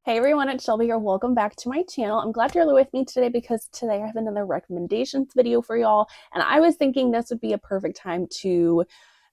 Hey everyone, it's Shelby here. Welcome back to my channel. I'm glad you're with me today because today I have another recommendations video for y'all. And I was thinking this would be a perfect time to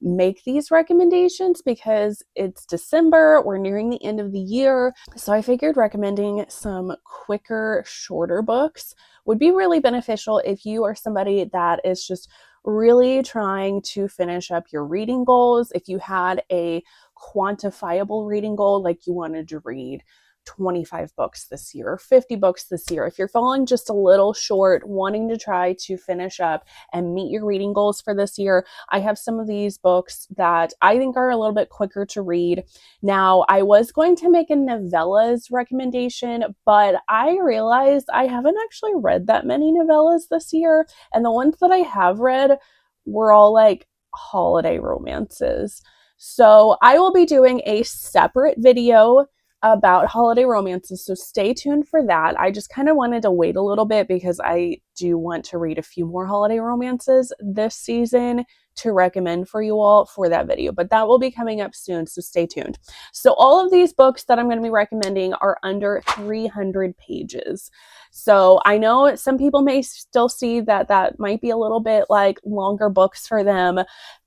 make these recommendations because it's December, we're nearing the end of the year. So I figured recommending some quicker, shorter books would be really beneficial if you are somebody that is just really trying to finish up your reading goals. If you had a quantifiable reading goal, like you wanted to read 25 books this year or 50 books this year. If you're falling just a little short, wanting to try to finish up and meet your reading goals for this year, I have some of these books that I think are a little bit quicker to read. Now, I was going to make a novellas recommendation, but I realized I haven't actually read that many novellas this year. And the ones that I have read were all like holiday romances. So I will be doing a separate video about holiday romances, so stay tuned for that. I just kind of wanted to wait a little bit because I do want to read a few more holiday romances this season to recommend for you all for that video, but that will be coming up soon, so stay tuned. So all of these books that I'm going to be recommending are under 300 pages. So I know some people may still see that that might be a little bit like longer books for them.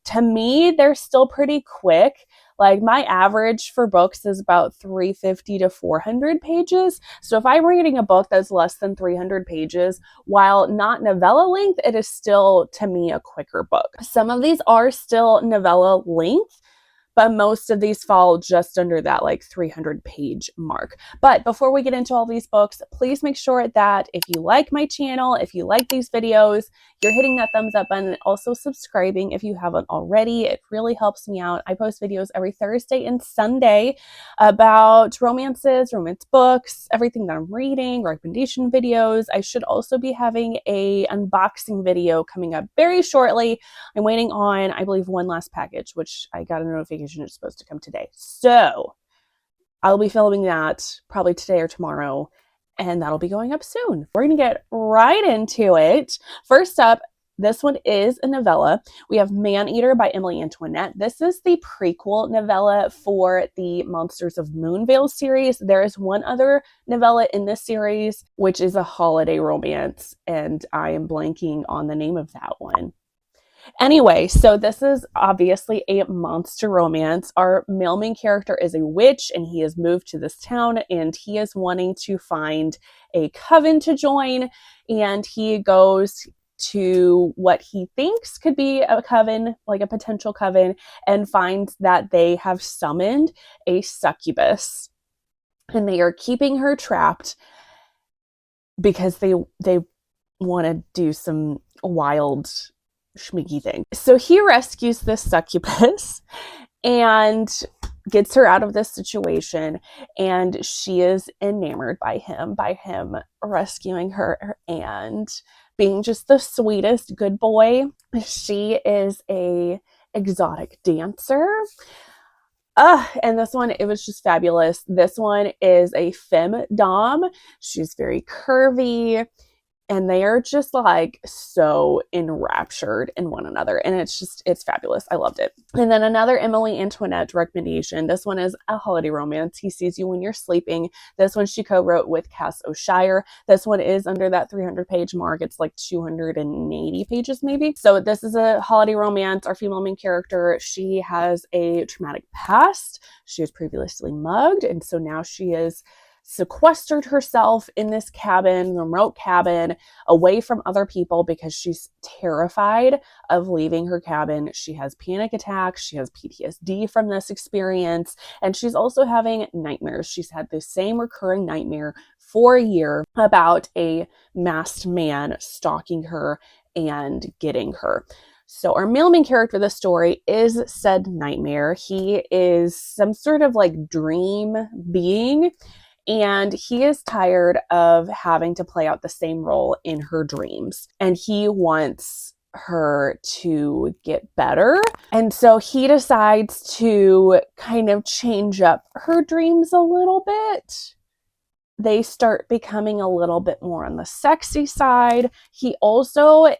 To me, they're still pretty quick. Like my average for books is about 350 to 400 pages. So if I'm reading a book that's less than 300 pages, while not novella length, it is still, to me, a quicker book. Some of these are still novella length, but most of these fall just under that like 300 page mark. But before we get into all these books, please make sure that if you like my channel, if you like these videos, you're hitting that thumbs up button and also subscribing if you haven't already. It really helps me out. I post videos every Thursday and Sunday about romances, romance books, everything that I'm reading, recommendation videos. I should also be having a unboxing video coming up very shortly. I'm waiting on, I believe, one last package, which I got a notification it's supposed to come today. So I'll be filming that probably today or tomorrow, and that'll be going up soon. We're going to get right into it. First up, this one is a novella. We have Man-Eater by Emily Antoinette. This is the prequel novella for the Monsters of Moonvale series. There is one other novella in this series, which is a holiday romance, and I am blanking on the name of that one. Anyway, so this is obviously a monster romance. Our male main character is a witch and he has moved to this town and he is wanting to find a coven to join, and he goes to what he thinks could be a coven, like a potential coven, and finds that they have summoned a succubus and they are keeping her trapped because they want to do some wild schmicky thing. So he rescues this succubus and gets her out of this situation, and she is enamored by him rescuing her and being just the sweetest good boy. She is a exotic dancer. And this one, it was just fabulous. This one is a femdom. She's very curvy, and they are just like so enraptured in one another. And it's fabulous. I loved it. And then another Emily Antoinette recommendation. This one is a holiday romance. He Sees You When You're Sleeping. This one she co-wrote with Cass O'Shire. This one is under that 300 page mark. It's like 280 pages maybe. So this is a holiday romance. Our female main character, she has a traumatic past. She was previously mugged, and so now she is sequestered herself in this cabin, remote cabin, away from other people because she's terrified of leaving her cabin. She has panic attacks. She has PTSD from this experience. And she's also having nightmares. She's had the same recurring nightmare for a year about a masked man stalking her and getting her. So our male main character of the story is said nightmare. He is some sort of like dream being, and he is tired of having to play out the same role in her dreams. And he wants her to get better. And so he decides to kind of change up her dreams a little bit. They start becoming a little bit more on the sexy side. He also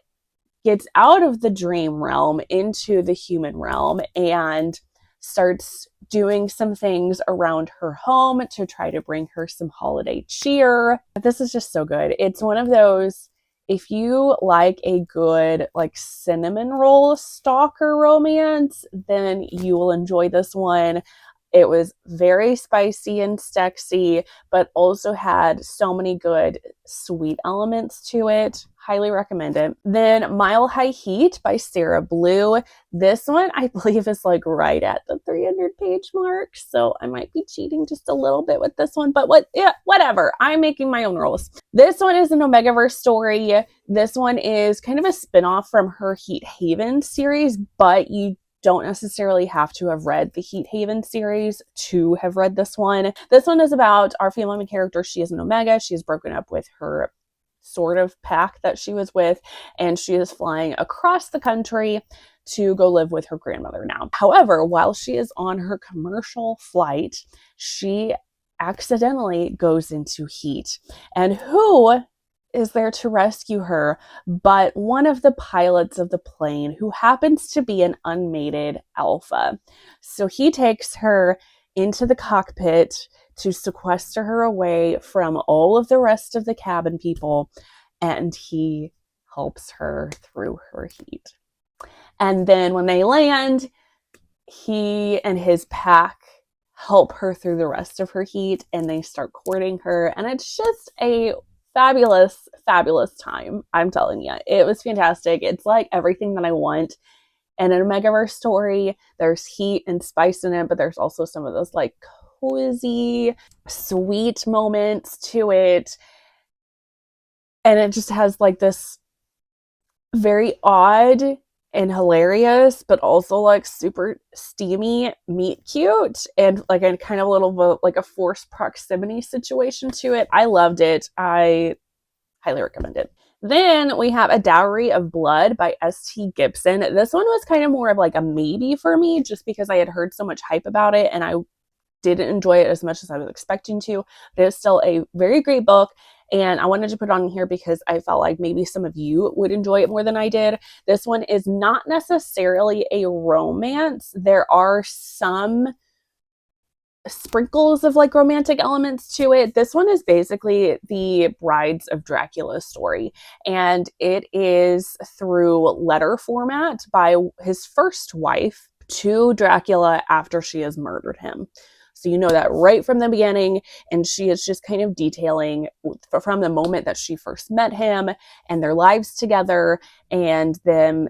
gets out of the dream realm into the human realm and starts doing some things around her home to try to bring her some holiday cheer. This is just so good. It's one of those, if you like a good like cinnamon roll stalker romance, then you will enjoy this one. It was very spicy and sexy, but also had so many good sweet elements to it. Highly recommend it. Then Mile High Heat by Sarah Blue. This one, I believe, is like right at the 300-page mark. So I might be cheating just a little bit with this one, but whatever. I'm making my own rules. This one is an Omegaverse story. This one is kind of a spinoff from her Heat Haven series, but you don't necessarily have to have read the Heat Haven series to have read this one. This one is about our female main character. She is an Omega. She has broken up with her sort of pack that she was with, and she is flying across the country to go live with her grandmother now. However, while she is on her commercial flight, she accidentally goes into heat. And who is there to rescue her but one of the pilots of the plane, who happens to be an unmated alpha. So he takes her into the cockpit to sequester her away from all of the rest of the cabin people, and he helps her through her heat. And then when they land, he and his pack help her through the rest of her heat, and they start courting her, and it's just a fabulous, fabulous time. I'm telling you, it was fantastic. It's like everything that I want in an Omegaverse story. There's heat and spice in it, but there's also some of those like cozy, sweet moments to it. And it just has like this very odd and hilarious, but also like super steamy meet cute, and like a kind of a little like a forced proximity situation to it. I loved it. I highly recommend it. Then we have A Dowry of Blood by S.T. Gibson. This one was kind of more of like a maybe for me, just because I had heard so much hype about it and I didn't enjoy it as much as I was expecting to. But it's still a very great book, and I wanted to put it on here because I felt like maybe some of you would enjoy it more than I did. This one is not necessarily a romance. There are some sprinkles of like romantic elements to it. This one is basically the Brides of Dracula story, and it is through letter format by his first wife to Dracula after she has murdered him. So you know that right from the beginning, and she is just kind of detailing from the moment that she first met him and their lives together, and them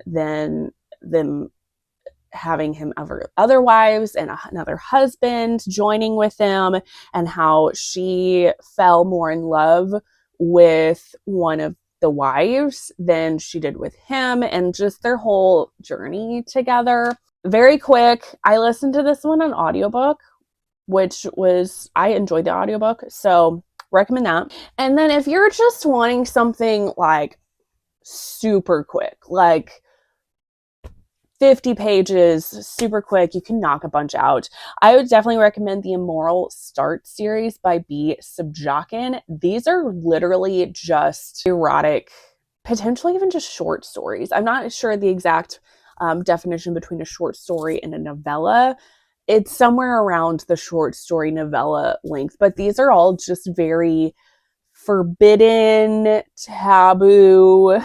having him other wives and another husband joining with them, and how she fell more in love with one of the wives than she did with him, and just their whole journey together. Very quick. I listened to this one on audiobook, which was, I enjoyed the audiobook, so recommend that. And then if you're just wanting something like super quick, like 50 pages, super quick, you can knock a bunch out, I would definitely recommend the Immoral Start series by B. Subjakin. These are literally just erotic, potentially even just short stories. I'm not sure the exact definition between a short story and a novella. It's somewhere around the short story novella length, but these are all just very forbidden, taboo,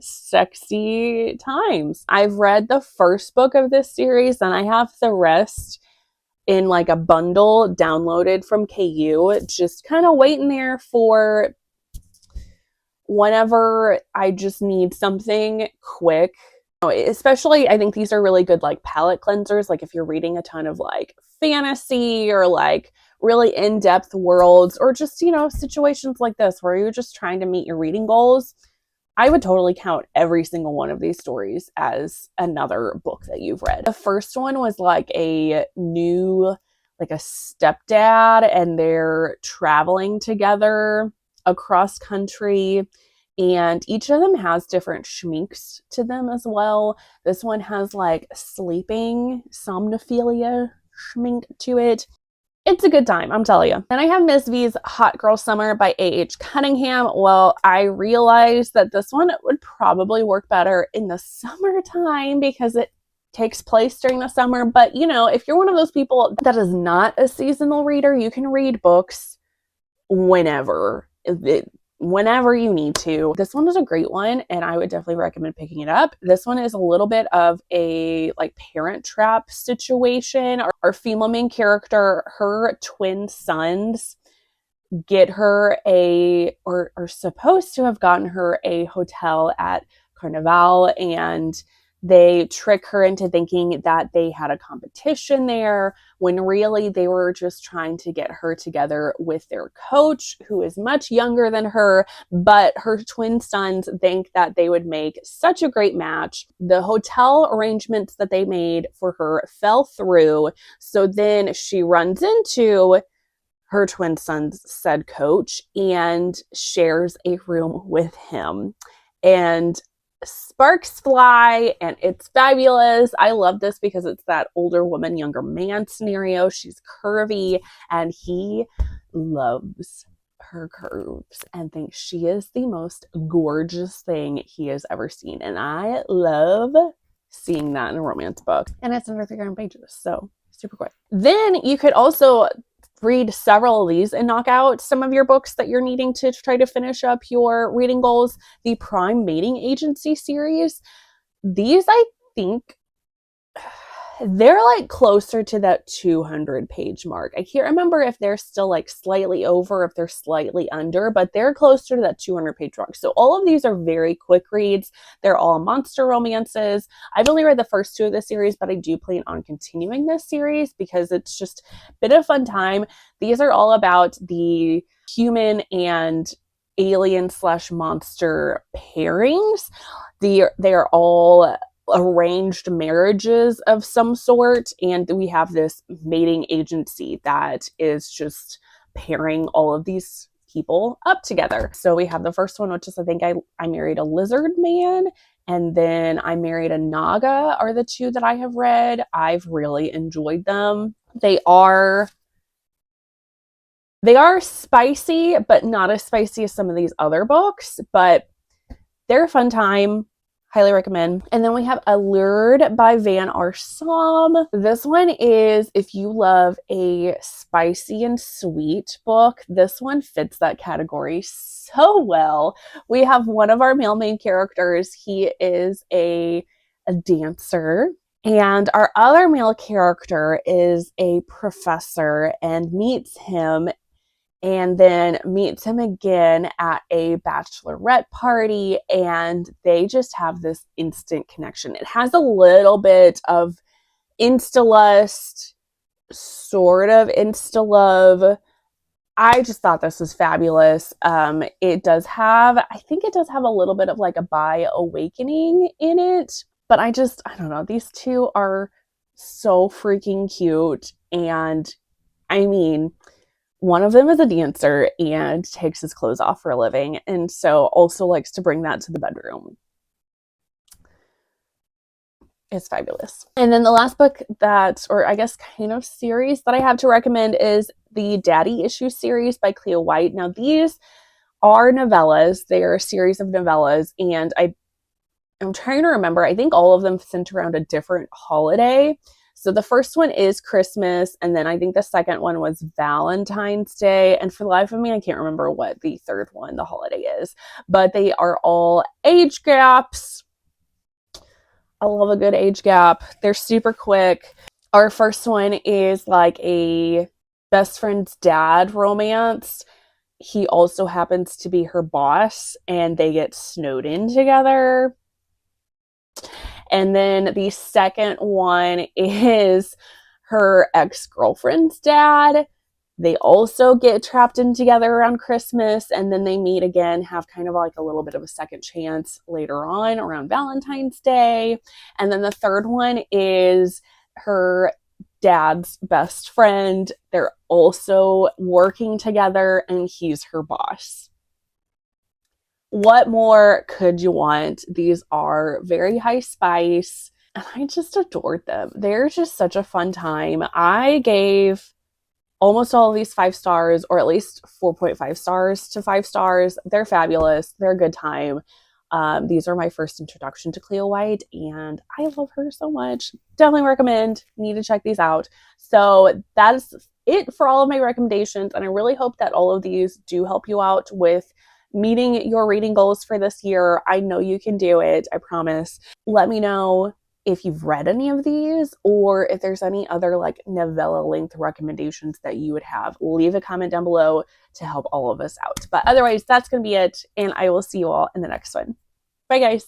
sexy times. I've read the first book of this series, and I have the rest in like a bundle downloaded from KU, just kind of waiting there for whenever I just need something quick. Especially, I think these are really good like palate cleansers, like if you're reading a ton of like fantasy or like really in-depth worlds, or just, you know, situations like this where you're just trying to meet your reading goals. I would totally count every single one of these stories as another book that you've read. The first one was like a stepdad, and they're traveling together across country, and each of them has different schminks to them as well. This one has like sleeping somnophilia schmink to it. It's a good time, I'm telling you. Then I have Miss V's Hot Girl Summer by A.H. Cunningham. Well, I realized that this one would probably work better in the summertime because it takes place during the summer. But, you know, if you're one of those people that is not a seasonal reader, you can read books whenever you need to. This one is a great one, and I would definitely recommend picking it up. This one is a little bit of a like Parent Trap situation. Our female main character, her twin sons get her or are supposed to have gotten her a hotel at Carnival, and they trick her into thinking that they had a competition there when really they were just trying to get her together with their coach, who is much younger than her, but her twin sons think that they would make such a great match. The hotel arrangements that they made for her fell through, so then she runs into her twin son's said coach and shares a room with him. And sparks fly, and it's fabulous. I love this because it's that older woman, younger man scenario. She's curvy, and he loves her curves and thinks she is the most gorgeous thing he has ever seen. And I love seeing that in a romance book. And it's under 300 pages, so super quick. Then you could also read several of these and knock out some of your books that you're needing to try to finish up your reading goals. The Prime Mating Agency series, these I think they're like closer to that 200 page mark. I can't remember if they're still like slightly over, if they're slightly under, but they're closer to that 200 page mark. So all of these are very quick reads. They're all monster romances. I've only read the first two of the series, but I do plan on continuing this series because it's just a bit of fun time. These are all about the human and alien/monster pairings. They're all arranged marriages of some sort, and we have this mating agency that is just pairing all of these people up together. So we have the first one, which is I think I married a lizard man, and then I married a naga are the two that I have read. I've really enjoyed them. They are spicy, but not as spicy as some of these other books, but they're a fun time. Highly recommend. And then we have Allured by Van Arsam. This one is, if you love a spicy and sweet book, this one fits that category so well. We have one of our male main characters. He is a dancer. And our other male character is a professor and meets him and then meets him again at a bachelorette party, and they just have this instant connection. It has a little bit of insta-lust, sort of insta-love. I just thought this was fabulous. It does have a little bit of like a bi awakening in it, but I don't know. These two are so freaking cute, and I mean, one of them is a dancer and takes his clothes off for a living, and so also likes to bring that to the bedroom. It's fabulous. And then the last book or I guess kind of series that I have to recommend is the Daddy Issue series by Cleo White. Now, these are novellas. They are a series of novellas, and I'm trying to remember. I think all of them center around a different holiday. So the first one is Christmas, and then I think the second one was Valentine's Day, and for the life of me, I can't remember what the third one, the holiday is, but they are all age gaps. I love a good age gap. They're super quick. Our first one is like a best friend's dad romance. He also happens to be her boss, and they get snowed in together. And then the second one is her ex-girlfriend's dad. They also get trapped in together around Christmas, and then they meet again, have kind of like a little bit of a second chance later on around Valentine's Day. And then the third one is her dad's best friend. They're also working together, and he's her boss. What more could you want? These are very high spice, and I just adored them. They're just such a fun time. I gave almost all of these 5 stars, or at least 4.5 stars to 5 stars. They're fabulous. They're a good time. These are my first introduction to Cleo White, and I love her so much. Definitely recommend. Need to check these out. So that is it for all of my recommendations, and I really hope that all of these do help you out with meeting your reading goals for this year. I know you can do it, I promise. Let me know if you've read any of these or if there's any other like novella length recommendations that you would have. Leave a comment down below to help all of us out. But otherwise, that's going to be it, and I will see you all in the next one. Bye, guys.